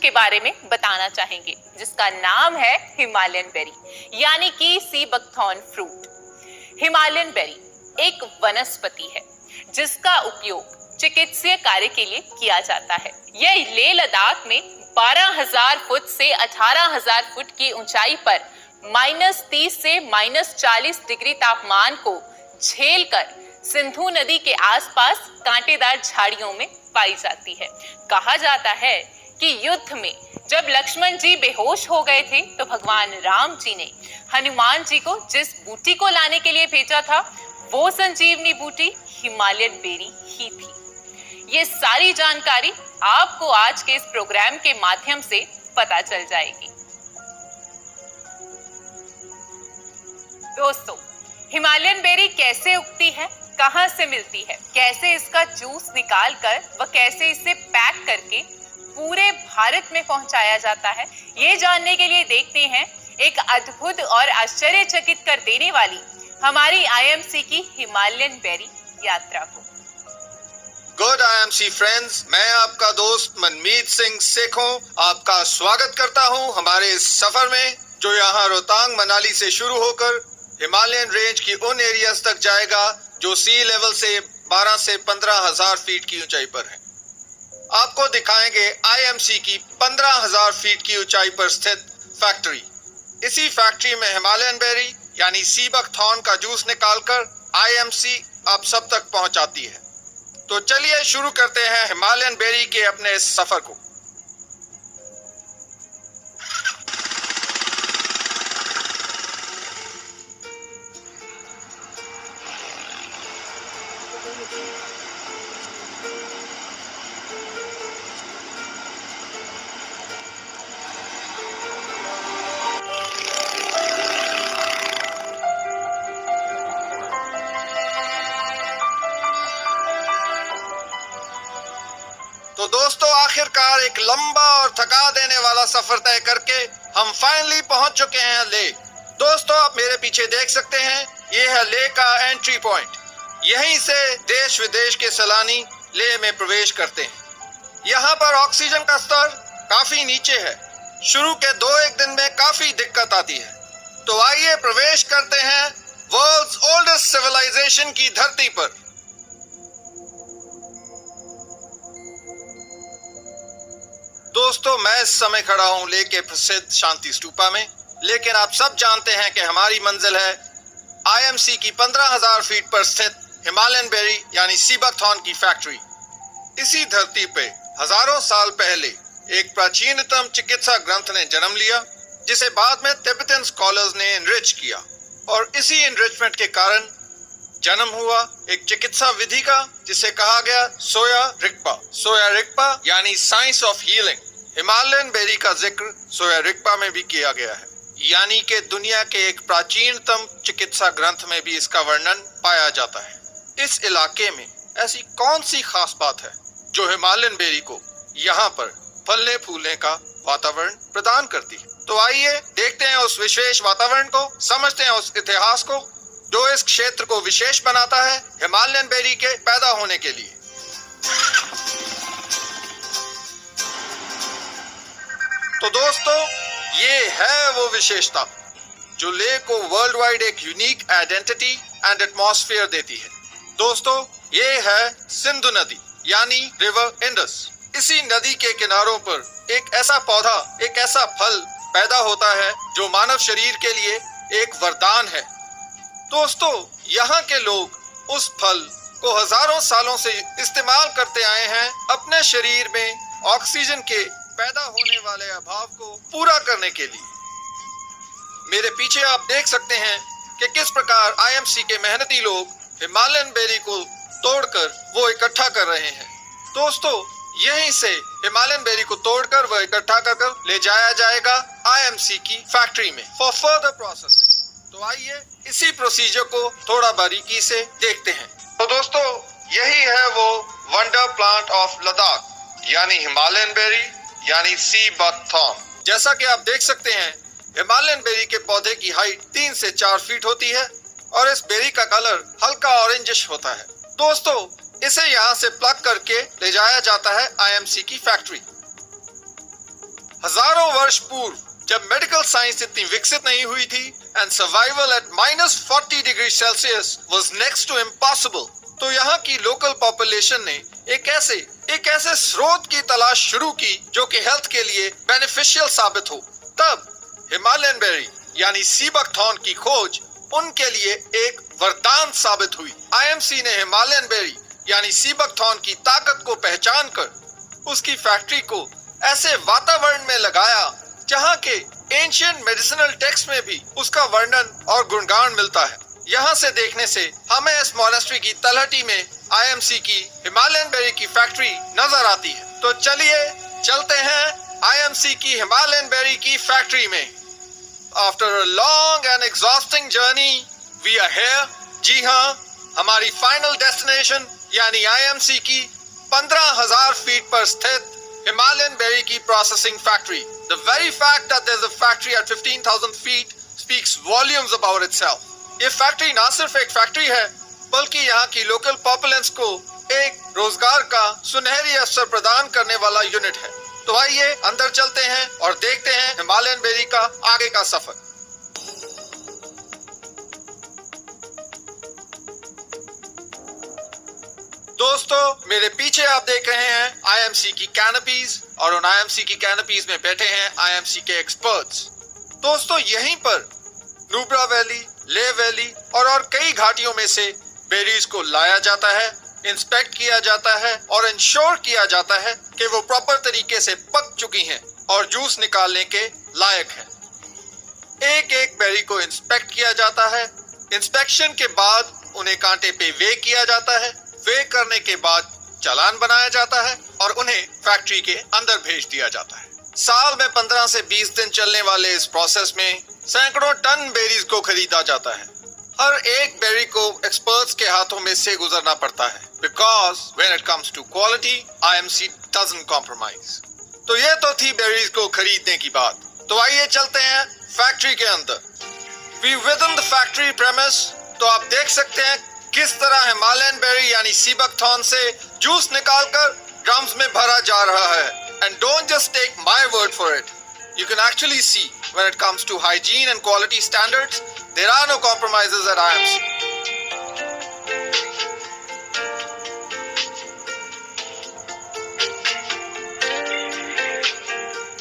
के बारे में बताना चाहेंगे, जिसका नाम है हिमालयन बेरी यानी कि sea buckthorn fruit. Himalayan berry एक वनस्पति है जिसका उपयोग चिकित्सीय कार्य के लिए किया जाता है। यह लेह लद्दाख में 12,000 फुट से 18,000 फुट की ऊंचाई पर -30 से -40 डिग्री तापमान को झेलकर सिंधु नदी के आसपास कांटेदार झाड़ियों में पाई जाती है। कहा जाता है कि युद्ध में जब लक्ष्मण जी बेहोश हो गए थे तो भगवान राम जी ने हनुमान जी को जिस बूटी को लाने के लिए भेजा था वो संजीवनी बूटी हिमालयन बेरी ही थी। ये सारी जानकारी आपको आज के इस प्रोग्राम के माध्यम से पता चल जाएगी। दोस्तों, हिमालयन बेरी कैसे उगती है, कहां से मिलती है, कैसे इसका जूस निकालकर व कैसे इसे पैक करके पूरे भारत में पहुंचाया जाता है, ये जानने के लिए देखते हैं एक अद्भुत और आश्चर्यचकित कर देने वाली हमारी आईएमसी की हिमालयन बेरी यात्रा को। गुड आईएमसी फ्रेंड्स, मैं आपका दोस्त मनमीत सिंह सेखों आपका स्वागत करता हूं हमारे इस सफर में, जो यहां रोहतांग मनाली से शुरू होकर हिमालयन रेंज की उन एरियाज तक जाएगा जो सी लेवल से 12 से 15,000 फीट की ऊंचाई पर है। आपको दिखाएंगे आईएमसी की 15,000 फीट की ऊंचाई पर स्थित फैक्ट्री। इसी फैक्ट्री में हिमालयन बेरी यानी सी बकथॉर्न का जूस निकालकर आईएमसी आप सब तक पहुंचाती है। तो चलिए शुरू करते हैं हिमालयन बेरी के अपने इस सफर को। तो दोस्तों, आखिरकार एक लंबा और थका देने वाला सफर तय करके हम फाइनली पहुंच चुके हैं लेह। दोस्तों, आप मेरे पीछे देख सकते हैं, ये है लेह का एंट्री पॉइंट। यहीं से देश विदेश के सैलानी लेह में प्रवेश करते हैं। यहाँ पर ऑक्सीजन का स्तर काफी नीचे है। शुरू के 2-1 दिन में काफी दिक्कत आती है। तो आइए प्रवेश करते हैं वर्ल्ड्स ओल्डेस्ट सिविलाइजेशन की धरती पर। दोस्तों, मैं इस समय खड़ा हूं लेह के प्रसिद्ध शांति स्तूपा में, लेकिन आप सब जानते हैं कि हमारी मंजिल है आईएमसी की 15,000 फीट पर स्थित हिमालयन बेरी यानी सी बकथॉर्न की फैक्ट्री। इसी धरती पे हजारों साल पहले एक प्राचीनतम चिकित्सा ग्रंथ ने जन्म लिया, जिसे बाद में तिब्बतन स्कॉलर्स ने इनरिच किया, और इसी इनरिचमेंट के कारण जन्म हुआ एक चिकित्सा विधि का, जिसे कहा गया सोया रिगपा। सोया रिगपा यानी science of healing. Himalayan berry का जिक्र सोया रिगपा में भी किया गया है, यानी कि दुनिया के एक प्राचीनतम चिकित्सा ग्रंथ में भी इसका वर्णन पाया जाता है। इस इलाके में ऐसी कौन सी खास बात है जो हिमालयन बेरी को यहाँ पर फलने फूलने का वातावरण प्रदान करती है? तो आइए देखते हैं उस विशेष वातावरण को, समझते हैं उस इतिहास को जो इस क्षेत्र को विशेष बनाता है हिमालयन बेरी के पैदा होने के लिए। तो दोस्तों, ये है वो विशेषता जो लेह को वर्ल्ड वाइड एक यूनिक आइडेंटिटी एंड एटमॉस्फेयर देती है। दोस्तों, ये है सिंधु नदी यानी रिवर इंडस। इसी नदी के किनारों पर एक ऐसा पौधा, एक ऐसा फल पैदा होता है जो मानव शरीर के लिए एक वरदान है। दोस्तों, यहाँ के लोग उस फल को हजारों सालों से इस्तेमाल करते आए हैं अपने शरीर में ऑक्सीजन के पैदा होने वाले अभाव को पूरा करने के लिए। मेरे पीछे आप देख सकते हैं कि किस प्रकार आईएमसी के मेहनती लोग हिमालयन बेरी को तोड़कर वो इकट्ठा कर रहे हैं। दोस्तों, यहीं से हिमालयन बेरी को तोड़कर वह इकट्ठा कर ले जाया जाएगा आईएमसी की फैक्ट्री में फॉर फर्दर प्रोसेसिंग। तो आइए इसी प्रोसीजर को थोड़ा बारीकी से देखते हैं। तो दोस्तों, यही है वो वंडर प्लांट ऑफ लद्दाख यानी हिमालयन बेरी यानी सी बकथॉर्न। जैसा कि आप देख सकते हैं, हिमालयन बेरी के पौधे की हाइट 3 से 4 फीट होती है और इस बेरी का कलर हल्का ऑरेंजिश होता है। दोस्तों, इसे यहाँ से प्लग करके ले जाया जाता है आईएमसी की फैक्ट्री। हजारों वर्ष पूर्व जब मेडिकल साइंस इतनी विकसित नहीं हुई थी and survival at -40 degree Celsius was next to impossible, तो यहाँ की लोकल पॉपुलेशन ने एक ऐसे स्रोत की तलाश शुरू की जो कि हेल्थ के लिए बेनिफिशियल साबित हो। तब हिमालयन बेरी यानी सी बकथॉर्न की खोज उनके लिए एक वरदान साबित हुई। आईएमसी ने हिमालयन बेरी यानी सी बकथॉर्न की ताकत को पहचान कर उसकी फैक्ट्री को ऐसे वातावरण में लगाया जहाँ के एंशिएंट मेडिसिनल टेक्स्ट में भी उसका वर्णन और गुणगान मिलता है। यहाँ से देखने से हमें इस मोनेस्ट्री की तलहटी में आईएमसी की हिमालयन बेरी की फैक्ट्री नजर आती है। तो चलिए चलते हैं आईएमसी की हिमालयन बेरी की फैक्ट्री में। After a long and exhausting journey we are here. जी हाँ, हमारी फाइनल डेस्टिनेशन यानी आईएमसी की 15,000 फीट पर स्थित हिमालयन बेरी की processing factory. The very fact that there's a factory at 15,000 feet speaks volumes about itself. ये फैक्ट्री ना सिर्फ एक फैक्ट्री है बल्कि यहाँ की लोकल पॉपुलेंस को एक रोजगार का सुनहरी अवसर प्रदान करने वाला यूनिट है। तो आइए अंदर चलते हैं और देखते हैं हिमालयन बेरी का आगे का सफर। दोस्तों, मेरे पीछे आप देख रहे हैं आईएमसी की कैनपीज और उन आईएमसी की कैनपीज में बैठे हैं आईएमसी के एक्सपर्ट्स। दोस्तों, यहीं पर नुब्रा वैली, ले वैली और कई घाटियों में से बेरीज को लाया जाता है, इंस्पेक्ट किया जाता है और इंश्योर किया जाता है कि वो प्रॉपर तरीके से पक चुकी हैं और जूस निकालने के लायक हैं। एक एक बेरी को इंस्पेक्ट किया जाता है। इंस्पेक्शन के बाद उन्हें कांटे पे वे किया जाता है। वे करने के बाद चालान बनाया जाता है और उन्हें फैक्ट्री के अंदर भेज दिया जाता है। साल में 15 से 20 दिन चलने वाले इस प्रोसेस में सैकड़ों टन बेरीज को खरीदा जाता है। हर एक बेरी को एक्सपर्ट्स के हाथों में से गुजरना पड़ता है, because when it comes to quality IMC doesn't compromise. तो ये तो थी बेरीज को खरीदने की बात। तो आइए चलते हैं फैक्ट्री के अंदर। We within the factory premise. तो आप देख सकते हैं किस तरह हिमालयन बेरी यानी सी बकथॉर्न से जूस निकालकर ड्रम्स में भरा जा रहा है। And don't just take my word for it, you can actually see when it comes to hygiene and quality standards, there are no compromises at IMC.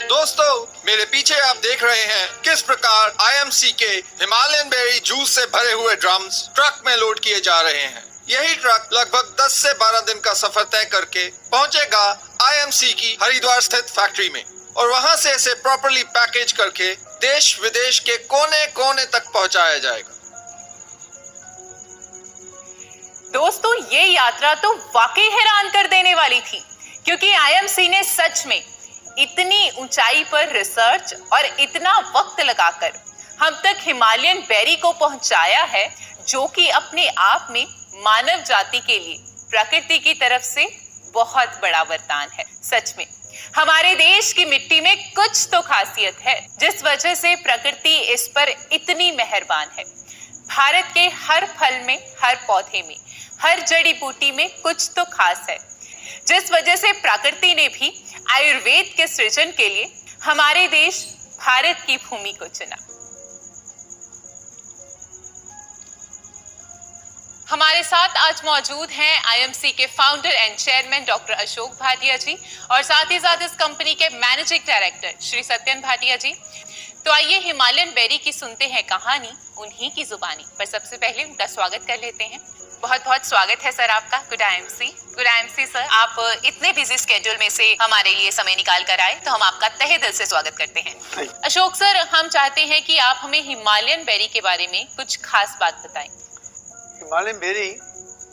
दोस्तों, मेरे पीछे आप देख रहे हैं किस प्रकार आईएमसी के हिमालयन बेरी जूस से भरे हुए ड्रम्स ट्रक में लोड किए जा रहे हैं। यही ट्रक लगभग 10 से 12 दिन का सफर तय करके पहुंचेगा आईएमसी की हरिद्वार स्थित फैक्ट्री में और वहां से इसे प्रॉपर्ली पैकेज करके देश विदेश के कोने कोने तक पहुंचाया जाएगा। दोस्तों, ये यात्रा तो वाकई हैरान कर देने वाली थी, क्योंकि आईएमसी ने सच में इतनी ऊंचाई पर रिसर्च और इतना वक्त लगाकर हम तक हिमालयन बेरी को पहुंचाया है, जो कि अपने आप में मानव जाति के लिए प्रकृति की तरफ से बहुत बड़ा वरदान है। सच में हमारे देश की मिट्टी में कुछ तो खासियत है, जिस वजह से प्रकृति इस पर इतनी मेहरबान है। भारत के हर फल में, हर पौधे में, हर जड़ी बूटी में कुछ तो खास है, जिस वजह से प्रकृति ने भी आयुर्वेद के सृजन के लिए हमारे देश भारत की भूमि को चुना। हमारे साथ आज मौजूद हैं आईएमसी के founder and chairman doctor Ashok Bhatia ji और साथ ही साथ इस कंपनी के मैनेजिंग डायरेक्टर श्री सत्यन भाटिया जी। तो आइए हिमालयन बेरी की सुनते हैं कहानी उन्हीं की जुबानी। पर सबसे पहले उनका स्वागत कर लेते हैं। बहुत बहुत स्वागत है सर आपका। गुड आईएमसी सर, आप इतने बिजी स्केड्यूल में से हमारे लिए समय निकाल कर आए, तो हम आपका तहे दिल से स्वागत करते हैं। अशोक सर, हम चाहते हैं कि आप हमें हिमालयन बेरी के बारे में कुछ खास बात बताएं। हिमालयन बेरी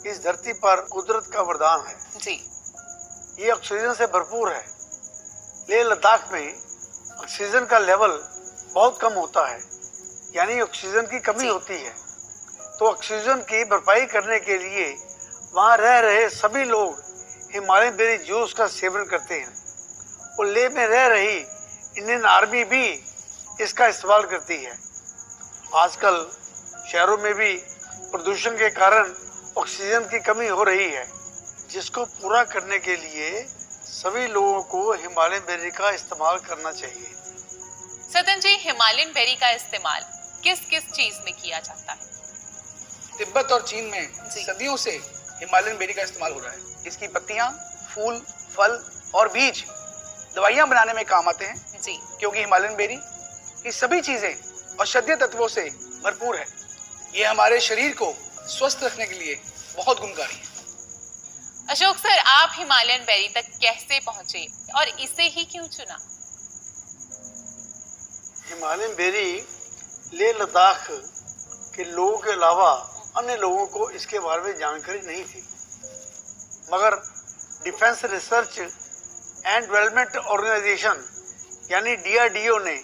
इस धरती पर कुदरत का वरदान है जी। ये ऑक्सीजन से भरपूर है। लेह लद्दाख में ऑक्सीजन का लेवल बहुत कम होता है, यानी ऑक्सीजन की कमी होती है। तो ऑक्सीजन की भरपाई करने के लिए वहाँ रह रहे सभी लोग हिमालयन बेरी जूस का सेवन करते हैं और लेह में रह रही इंडियन आर्मी भी इसका इस्तेमाल करती है। आजकल शहरों में भी प्रदूषण के कारण ऑक्सीजन की कमी हो रही है, जिसको पूरा करने के लिए सभी लोगों को हिमालयन बेरी का इस्तेमाल करना चाहिए। सतन जी, हिमालयन बेरी का इस्तेमाल किस किस चीज में किया जाता है? तिब्बत और चीन में जी। सदियों से हिमालयन बेरी का इस्तेमाल हो रहा है। इसकी पत्तियां, फूल, फल और बीज दवाइयां बनाने में काम आते हैं, जी। क्योंकि हिमालयन बेरी की सभी चीजें औषधीय तत्वों से भरपूर है। ये हमारे शरीर को स्वस्थ रखने के लिए बहुत गुणकारी है। अशोक सर, आप हिमालयन बेरी तक कैसे पहुंचे और इसे ही क्यों चुना? हिमालयन बेरी लेह लद्दाख के लोगों के अलावा अन्य लोगों को इसके बारे में जानकारी नहीं थी, मगर defence research and development organisation यानी DRDO ने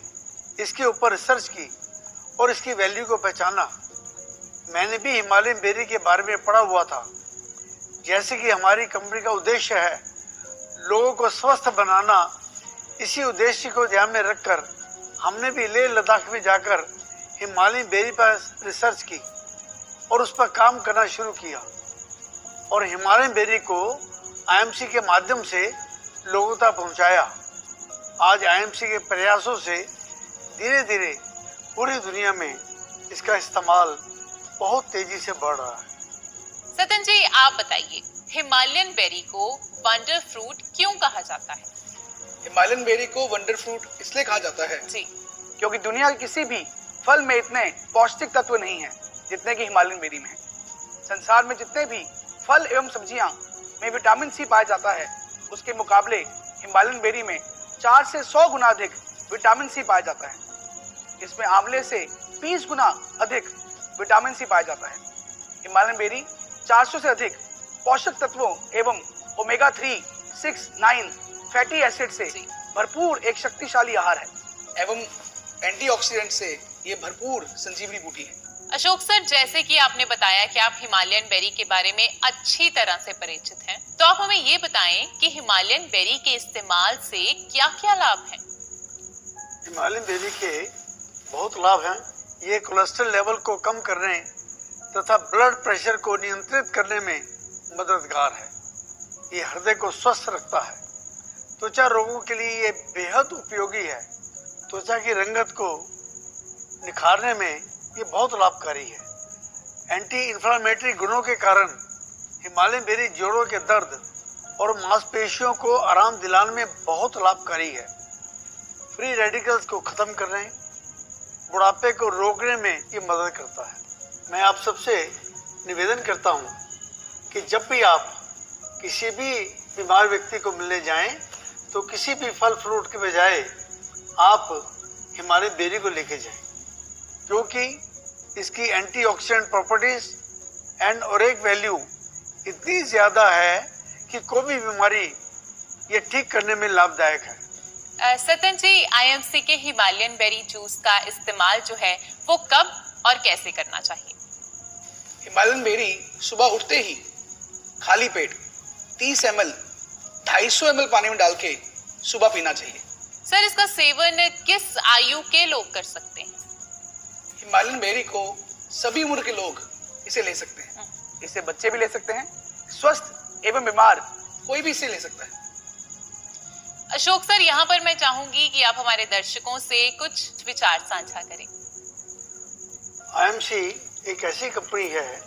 इसके ऊपर रिसर्च की और इसकी वैल्यू को पहचाना। मैंने भी हिमालयन बेरी के बारे में पढ़ा हुआ था। जैसे कि हमारी कंपनी का उद्देश्य है लोगों को स्वस्थ बनाना, इसी उद्देश्य को ध्यान में रखकर हमने भी लेह लद्दाख में जाकर हिमालयन बेरी पर रिसर्च की और उस पर काम करना शुरू किया और हिमालयन बेरी को IMC के माध्यम से लोगों तक पहुंचाया। आज IMC के प्रयासों से धीरे धीरे पूरी दुनिया में इसका इस्तेमाल बहुत तेजी से बढ़ रहा है। सतन जी, आप बताइए, हिमालयन बेरी को वंडर फ्रूट क्यों कहा जाता है? हिमालयन बेरी को वंडर फ्रूट इसलिए कहा जाता है जी। क्योंकि दुनिया के किसी भी फल में इतने पौष्टिक तत्व नहीं हैं जितने कि हिमालयन बेरी में हैं। संसार में जितने भी फल एवं सब्जियां में विटामिन सी पाया जाता है, उसके मुकाबले हिमालयन बेरी में 4 से 100 गुना अधिक विटामिन सी पाया जाता है। इसमें आंवले से 20 गुना अधिक विटामिन सी पाया जाता है। हिमालयन बेरी 400 से अधिक पोषक तत्वों एवं ओमेगा 3, 6, 9 फैटी एसिड से जी। भरपूर एक शक्तिशाली आहार है एवं एंटीऑक्सीडेंट से ये भरपूर संजीवनी बूटी है। अशोक सर, जैसे कि आपने बताया कि आप हिमालयन बेरी के बारे में अच्छी तरह से परिचित हैं, तो आप हमें ये बताएं कि हिमालयन बेरी के इस्तेमाल से क्या-क्या लाभ हैं? हिमालयन बेरी के बहुत लाभ हैं। ये कोलेस्ट्रॉल लेवल को कम करने तथा ब्लड प्रेशर को नियंत्रित करने में मददगार है। ये हृदय को स्वस्थ रखता है। त्वचा रोगों के लिए ये बेहद उपयोगी है। त्वचा की रंगत को निखारने में ये बहुत लाभकारी है। एंटी इंफ्लेमेटरी गुणों के कारण हिमालयन बेरी जोड़ों के दर्द और मांसपेशियों को आराम दिलाने में बहुत लाभकारी है। फ्री रेडिकल्स को खत्म करने, बुढ़ापे को रोकने में ये मदद करता है। मैं आप सबसे निवेदन करता हूँ कि जब भी आप किसी भी बीमार व्यक्ति को मिलने जाएं, तो किसी भी फल फ्रूट के बजाय आप हिमालयन बेरी को लेके जाएं, क्योंकि इसकी एंटीऑक्सीडेंट प्रॉपर्टीज एंड ओरेक वैल्यू इतनी ज़्यादा है कि कोई भी बीमारी ये ठीक करने में लाभदायक है। सतन जी, IMC के हिमालयन बेरी जूस का इस्तेमाल जो है वो कब और कैसे करना चाहिए? हिमालयन बेरी सुबह उठते ही खाली पेट 30 ml 250 ml पानी में डाल के सुबह पीना चाहिए। सर, इसका सेवन किस आयु के लोग कर सकते हैं? हिमालयन बेरी को सभी उम्र के लोग इसे ले सकते हैं। इसे बच्चे भी ले सकते हैं, स्वस्थ एवं बीमार कोई भी इसे ले सकता है। अशोक सर, यहाँ पर मैं चाहूंगी कि आप हमारे दर्शकों से कुछ विचार साझा करें। IMC एक ऐसी कंपनी है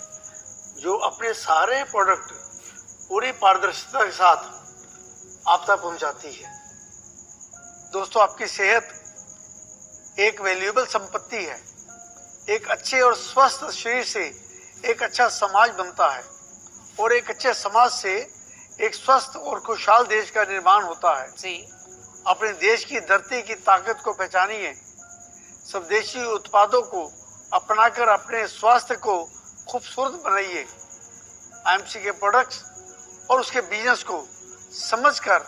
जो अपने सारे प्रोडक्ट पूरी पारदर्शिता के साथ आप तक पहुंचाती है। दोस्तों, आपकी सेहत एक वैल्यूएबल संपत्ति है। एक अच्छे और स्वस्थ शरीर से एक अच्छा समाज बनता है और एक अच्छे समाज से एक स्वस्थ और खुशहाल देश का निर्माण होता है। जी। अपने देश की धरती की ताकत को पहचानिए। स्वदेशी उत्पादों को अपनाकर अपने स्वास्थ्य को खूबसूरत बनाइए। IMC के प्रोडक्ट्स और उसके बिजनेस को समझकर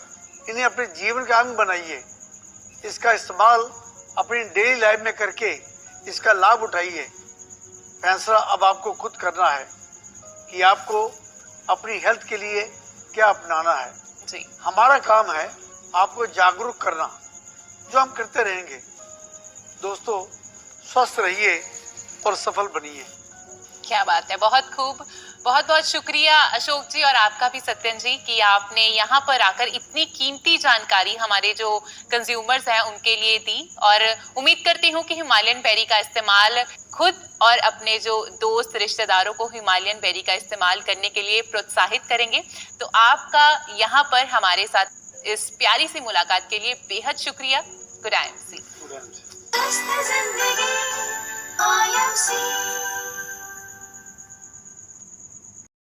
इन्हें अपने जीवन का अंग बनाइए। इसका इस्तेमाल अपनी डेली लाइफ में करके इसका लाभ उठाइए। फैसला अब आपको खुद करना है कि आपको अपनी हेल्थ के लिए क्या अपनाना है। जी। हमारा काम है आपको जागरूक करना, जो हम करते रहेंगे। दोस्तों, स्वस्थ रहिए और सफल बनिए। क्या बात है, बहुत खूब। बहुत बहुत शुक्रिया अशोक जी और आपका भी सत्यन जी कि आपने यहाँ पर आकर इतनी कीमती जानकारी हमारे जो कंज्यूमर्स हैं उनके लिए दी, और उम्मीद करती हूँ कि हिमालयन बेरी का इस्तेमाल खुद और अपने जो दोस्त रिश्तेदारों को हिमालयन बेरी का इस्तेमाल करने के लिए प्रोत्साहित करेंगे। तो आपका यहाँ पर हमारे साथ इस प्यारी सी मुलाकात के लिए बेहद शुक्रिया। Good IMC। Good answer. मस्त जिंदगी IMC।